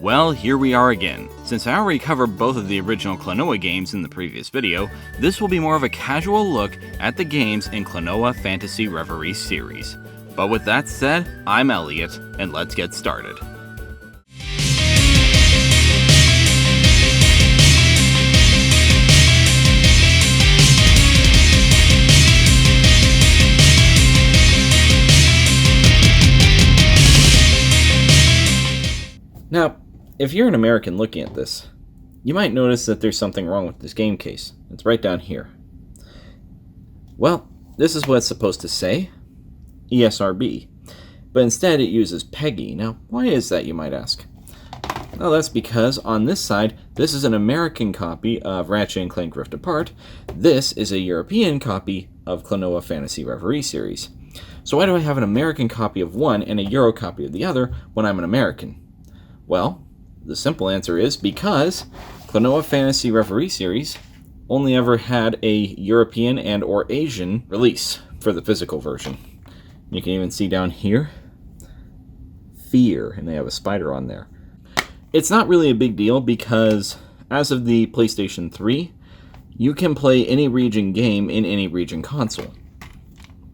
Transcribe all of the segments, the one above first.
Well, here we are again. Since I already covered both of the original Klonoa games in the previous video, this will be more of a casual look at the games in Klonoa Phantasy Reverie Series. But with that said, I'm Elliot, and let's get started. Now, if you're an American looking at this, you might notice that there's something wrong with this game case. It's right down here. Well, this is what it's supposed to say, ESRB, but instead it uses PEGI. Now, why is that, you might ask? Well, that's because on this side, this is an American copy of Ratchet & Clank Rift Apart. This is a European copy of Klonoa Phantasy Reverie Series. So why do I have an American copy of one and a Euro copy of the other when I'm an American? Well, the simple answer is because Klonoa Phantasy Reverie Series only ever had a European and or Asian release for the physical version. You can even see down here, Fear, and they have a spider on there. It's not really a big deal because as of the PlayStation 3, you can play any region game in any region console.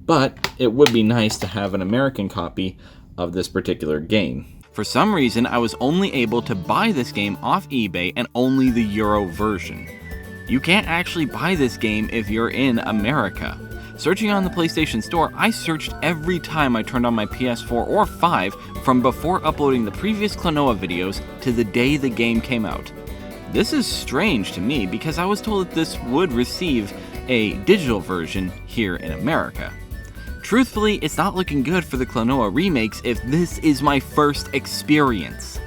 But it would be nice to have an American copy of this particular game. For some reason, I was only able to buy this game off eBay and only the Euro version. You can't actually buy this game if you're in America. Searching on the PlayStation Store, I searched every time I turned on my PS4 or 5 from before uploading the previous Klonoa videos to the day the game came out. This is strange to me because I was told that this would receive a digital version here in America. Truthfully, it's not looking good for the Klonoa remakes if this is my first experience.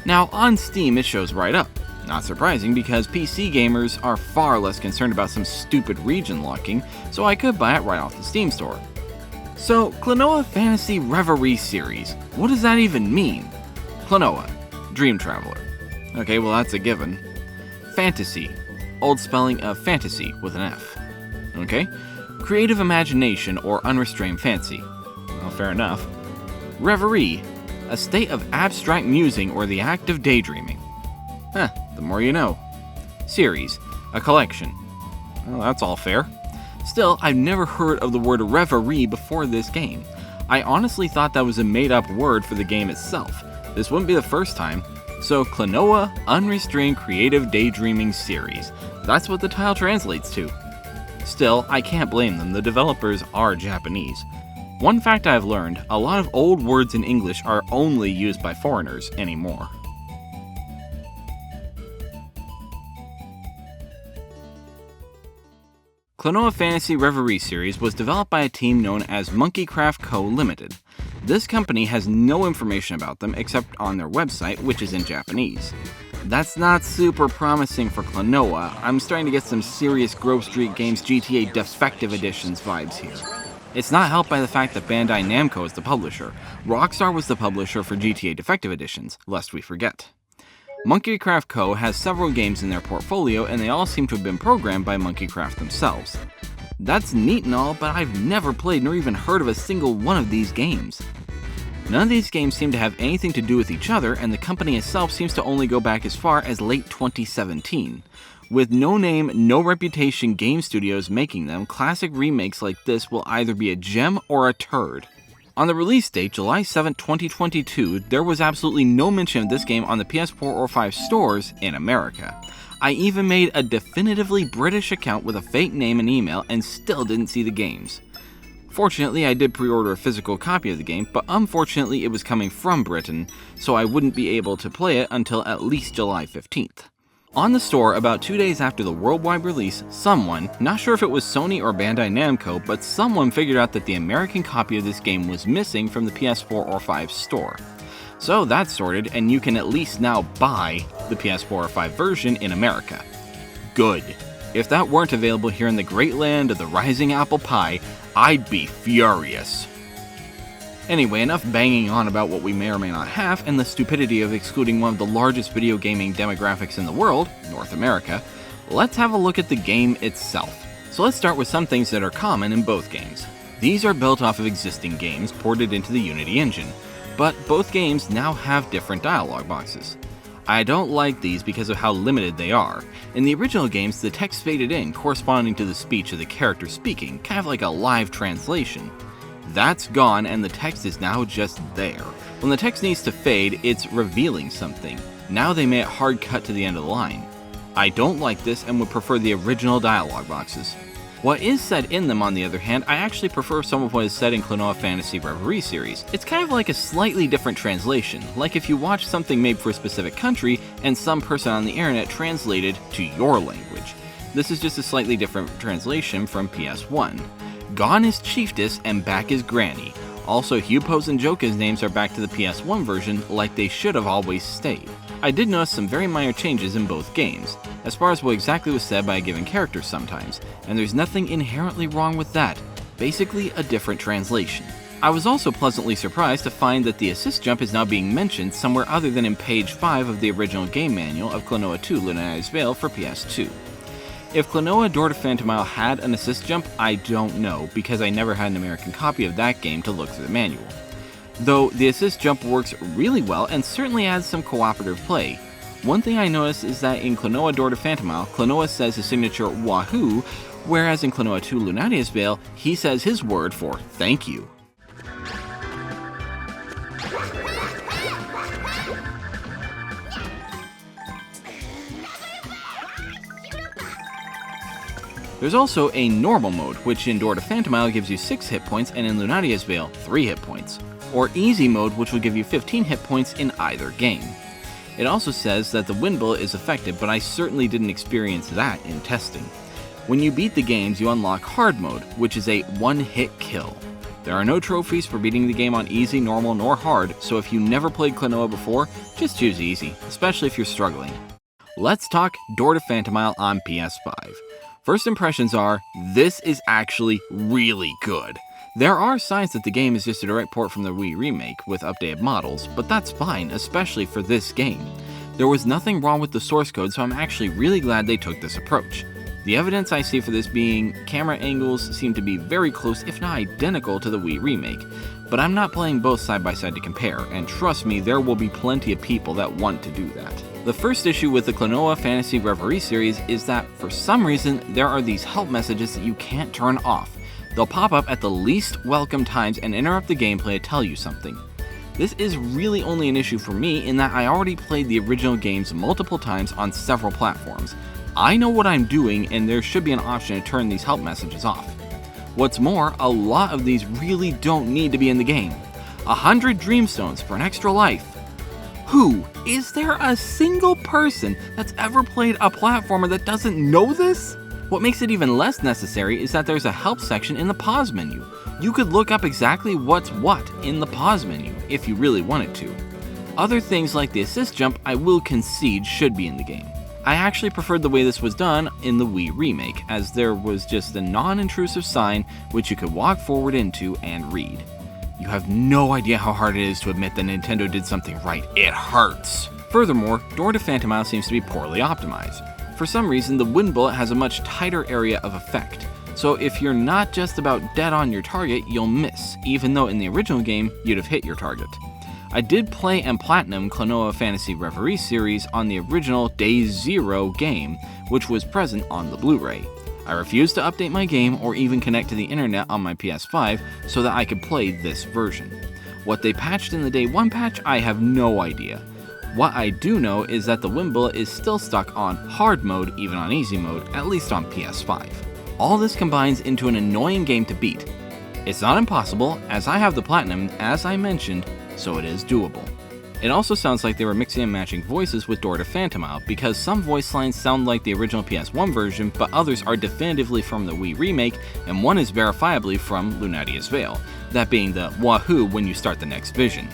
Now, on Steam it shows right up. Not surprising because PC gamers are far less concerned about some stupid region locking, so I could buy it right off the Steam store. So, Klonoa Phantasy Reverie Series, what does that even mean? Klonoa, Dream Traveler. Okay, well that's a given. Fantasy, old spelling of fantasy with an F. Okay? Creative imagination or unrestrained fancy. Well, fair enough. Reverie, a state of abstract musing or the act of daydreaming. The more you know. Series, a collection. Well, that's all fair. Still, I've never heard of the word reverie before this game. I honestly thought that was a made-up word for the game itself. This wouldn't be the first time. So, Klonoa Unrestrained Creative Daydreaming Series. That's what the title translates to. Still, I can't blame them, the developers are Japanese. One fact I've learned, a lot of old words in English are only used by foreigners anymore. Klonoa Phantasy Reverie Series was developed by a team known as Monkeycraft Co. Limited. This company has no information about them except on their website, which is in Japanese. That's not super promising for Klonoa. I'm starting to get some serious Grove Street Games GTA Defective Editions vibes here. It's not helped by the fact that Bandai Namco is the publisher. Rockstar was the publisher for GTA Defective Editions, lest we forget. Monkeycraft Co. has several games in their portfolio and they all seem to have been programmed by Monkeycraft themselves. That's neat and all, but I've never played nor even heard of a single one of these games. None of these games seem to have anything to do with each other, and the company itself seems to only go back as far as late 2017. With no name, no reputation game studios making them, classic remakes like this will either be a gem or a turd. On the release date, July 7, 2022, there was absolutely no mention of this game on the PS4 or 5 stores in America. I even made a definitively British account with a fake name and email and still didn't see the games. Fortunately, I did pre-order a physical copy of the game, but unfortunately it was coming from Britain, so I wouldn't be able to play it until at least July 15th. On the store, about 2 days after the worldwide release, someone, not sure if it was Sony or Bandai Namco, but someone figured out that the American copy of this game was missing from the PS4 or 5 store. So that's sorted, and you can at least now buy the PS4 or 5 version in America. Good. If that weren't available here in the great land of the rising apple pie, I'd be furious. Anyway, enough banging on about what we may or may not have and the stupidity of excluding one of the largest video gaming demographics in the world, North America. Let's have a look at the game itself. So let's start with some things that are common in both games. These are built off of existing games ported into the Unity engine, but both games now have different dialogue boxes. I don't like these because of how limited they are. In the original games, the text faded in, corresponding to the speech of the character speaking, kind of like a live translation. That's gone, and the text is now just there. When the text needs to fade, it's revealing something. Now they made it hard cut to the end of the line. I don't like this and would prefer the original dialogue boxes. What is said in them, on the other hand, I actually prefer some of what is said in Klonoa Phantasy Reverie Series. It's kind of like a slightly different translation, like if you watch something made for a specific country and some person on the internet translated to your language. This is just a slightly different translation from PS1. Gone is Chieftess and back is Granny. Also, Hupo's and Joka's names are back to the PS1 version like they should have always stayed. I did notice some very minor changes in both games, as far as what exactly was said by a given character sometimes, and there's nothing inherently wrong with that, basically a different translation. I was also pleasantly surprised to find that the assist jump is now being mentioned somewhere other than in page 5 of the original game manual of Klonoa 2 Lunatia's Veil for PS2. If Klonoa Door to Phantomile had an assist jump, I don't know, because I never had an American copy of that game to look through the manual. Though the assist jump works really well and certainly adds some cooperative play. One thing I noticed is that in Klonoa Door to Phantomile, Klonoa says his signature wahoo, whereas in Klonoa 2 Lunatia's Veil, he says his word for thank you. There's also a normal mode, which in Door to Phantomile gives you 6 hit points and in Lunatia's Veil 3 hit points, or easy mode, which will give you 15 hit points in either game. It also says that the wind bullet is effective, but I certainly didn't experience that in testing. When you beat the games, you unlock hard mode, which is a one-hit kill. There are no trophies for beating the game on easy, normal, nor hard, so if you never played Klonoa before, just choose easy, especially if you're struggling. Let's talk Door to Phantomile on PS5. First impressions are, this is actually really good. There are signs that the game is just a direct port from the Wii remake with updated models, but that's fine, especially for this game. There was nothing wrong with the source code, so I'm actually really glad they took this approach. The evidence I see for this being camera angles seem to be very close, if not identical, to the Wii remake, but I'm not playing both side by side to compare, and trust me, there will be plenty of people that want to do that. The first issue with the Klonoa Phantasy Reverie series is that, for some reason, there are these help messages that you can't turn off. They'll pop up at the least welcome times and interrupt the gameplay to tell you something. This is really only an issue for me in that I already played the original games multiple times on several platforms. I know what I'm doing, and there should be an option to turn these help messages off. What's more, a lot of these really don't need to be in the game. 100 Dreamstones for an extra life. Who? Is there a single person that's ever played a platformer that doesn't know this? What makes it even less necessary is that there's a help section in the pause menu. You could look up exactly what's what in the pause menu if you really wanted to. Other things like the assist jump I will concede should be in the game. I actually preferred the way this was done in the Wii remake, as there was just a non-intrusive sign which you could walk forward into and read. You have no idea how hard it is to admit that Nintendo did something right. It hurts. Furthermore, Door to Phantomile seems to be poorly optimized. For some reason, the wind bullet has a much tighter area of effect, so if you're not just about dead on your target, you'll miss, even though in the original game, you'd have hit your target. I did play and platinum Klonoa Phantasy Reverie Series on the original Day Zero game, which was present on the Blu-ray. I refused to update my game or even connect to the internet on my PS5 so that I could play this version. What they patched in the Day 1 patch, I have no idea. What I do know is that the wind bullet is still stuck on hard mode, even on easy mode, at least on PS5. All this combines into an annoying game to beat. It's not impossible, as I have the platinum, as I mentioned, so it is doable. It also sounds like they were mixing and matching voices with Door to Phantomile, because some voice lines sound like the original PS1 version, but others are definitively from the Wii remake, and one is verifiably from Lunatia's Veil, that being the wahoo when you start the next vision.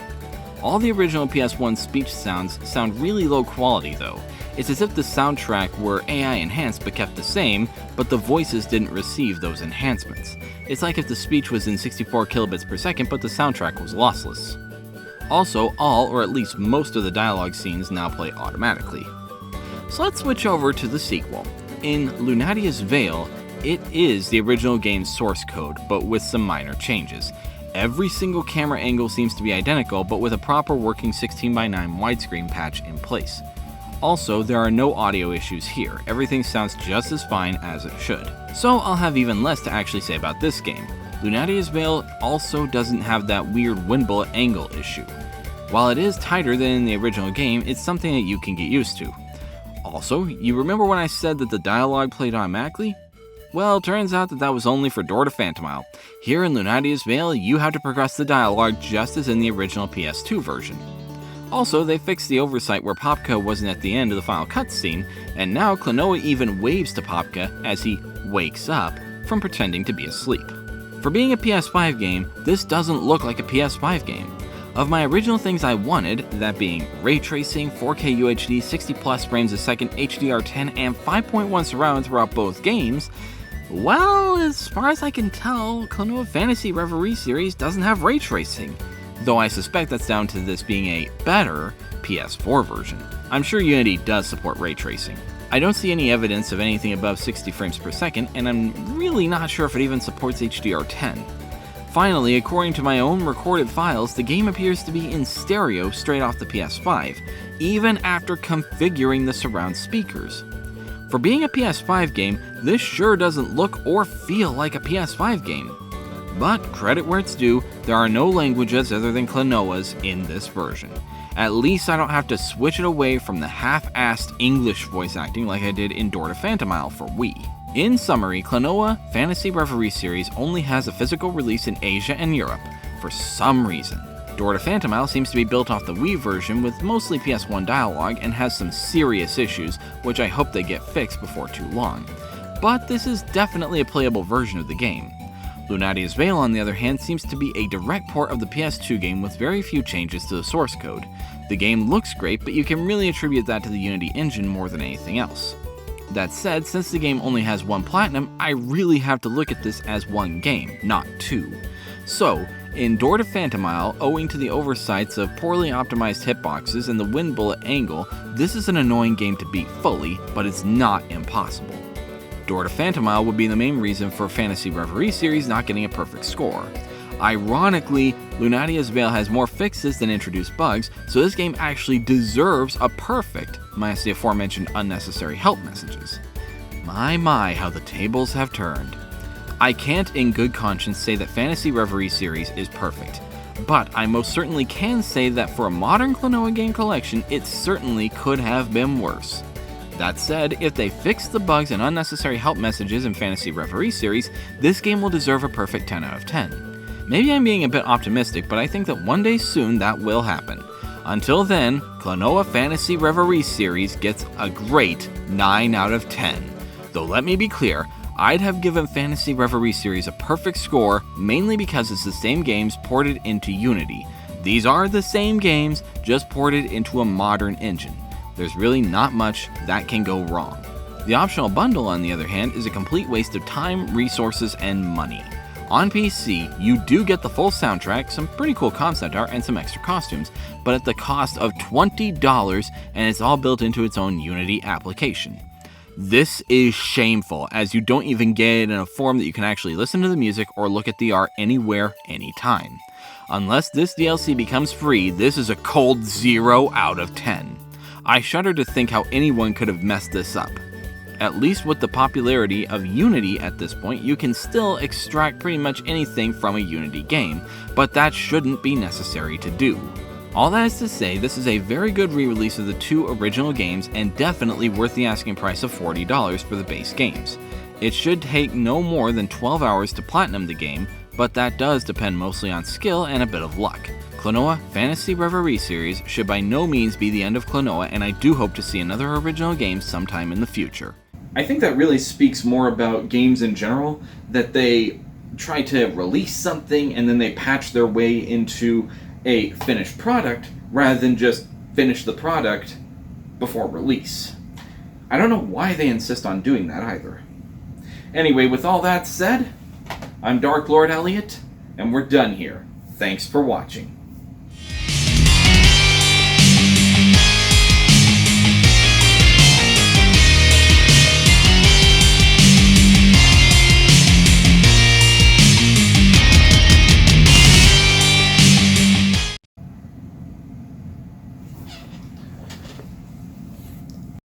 All the original PS1 speech sounds sound really low quality though. It's as if the soundtrack were AI enhanced but kept the same, but the voices didn't receive those enhancements. It's like if the speech was in 64 kilobits per second but the soundtrack was lossless. Also, all or at least most of the dialogue scenes now play automatically. So let's switch over to the sequel. In Lunatia's Veil, it is the original game's source code, but with some minor changes. Every single camera angle seems to be identical, but with a proper working 16:9 widescreen patch in place. Also, there are no audio issues here. Everything sounds just as fine as it should. So I'll have even less to actually say about this game. Lunatia's Veil also doesn't have that weird wind bullet angle issue. While it is tighter than in the original game, it's something that you can get used to. Also, you remember when I said that the dialogue played automatically? Well, it turns out that that was only for Door to Phantomile. Here in Lunatia's Veil, you have to progress the dialogue just as in the original PS2 version. Also, they fixed the oversight where Popka wasn't at the end of the final cutscene, and now Klonoa even waves to Popka as he wakes up from pretending to be asleep. For being a PS5 game, this doesn't look like a PS5 game. Of my original things I wanted, that being ray tracing, 4K UHD, 60 plus frames a second, HDR10, and 5.1 surround throughout both games, well, as far as I can tell, Klonoa Phantasy Reverie Series doesn't have ray tracing, though I suspect that's down to this being a better PS4 version. I'm sure Unity does support ray tracing. I don't see any evidence of anything above 60 frames per second, and I'm really not sure if it even supports HDR10. Finally, according to my own recorded files, the game appears to be in stereo straight off the PS5, even after configuring the surround speakers. For being a PS5 game, this sure doesn't look or feel like a PS5 game. But credit where it's due, there are no languages other than Klonoa's in this version. At least I don't have to switch it away from the half-assed English voice acting like I did in Door to Phantomile for Wii. In summary, Klonoa Phantasy Reverie Series only has a physical release in Asia and Europe, for some reason. Door to Phantomile seems to be built off the Wii version with mostly PS1 dialogue and has some serious issues, which I hope they get fixed before too long. But this is definitely a playable version of the game. Lunatia's Veil, on the other hand, seems to be a direct port of the PS2 game with very few changes to the source code. The game looks great, but you can really attribute that to the Unity engine more than anything else. That said, since the game only has one platinum, I really have to look at this as one game, not two. So, in Door to Phantomile, owing to the oversights of poorly optimized hitboxes and the wind bullet angle, this is an annoying game to beat fully, but it's not impossible. Door to Phantomile would be the main reason for Phantasy Reverie Series not getting a perfect score. Ironically, Lunatia's Veil has more fixes than introduced bugs, so this game actually deserves a perfect, minus the aforementioned unnecessary help messages. My, how the tables have turned. I can't in good conscience say that Phantasy Reverie Series is perfect, but I most certainly can say that for a modern Klonoa game collection, it certainly could have been worse. That said, if they fix the bugs and unnecessary help messages in Phantasy Reverie Series, this game will deserve a perfect 10 out of 10. Maybe I'm being a bit optimistic, but I think that one day soon that will happen. Until then, Klonoa Phantasy Reverie Series gets a great 9 out of 10. Though let me be clear, I'd have given Phantasy Reverie Series a perfect score mainly because it's the same games ported into Unity. These are the same games, just ported into a modern engine. There's really not much that can go wrong. The optional bundle, on the other hand, is a complete waste of time, resources, and money. On PC, you do get the full soundtrack, some pretty cool concept art, and some extra costumes, but at the cost of $20, and it's all built into its own Unity application. This is shameful, as you don't even get it in a form that you can actually listen to the music or look at the art anywhere, anytime. Unless this DLC becomes free, this is a cold 0 out of 10. I shudder to think how anyone could have messed this up. At least with the popularity of Unity at this point, you can still extract pretty much anything from a Unity game, but that shouldn't be necessary to do. All that is to say, this is a very good re-release of the two original games and definitely worth the asking price of $40 for the base games. It should take no more than 12 hours to platinum the game, but that does depend mostly on skill and a bit of luck. Klonoa Phantasy Reverie Series should by no means be the end of Klonoa, and I do hope to see another original game sometime in the future. I think that really speaks more about games in general, that they try to release something and then they patch their way into a finished product rather than just finish the product before release. I don't know why they insist on doing that either. Anyway, with all that said, I'm Dark Lord Elliot, and we're done here. Thanks for watching.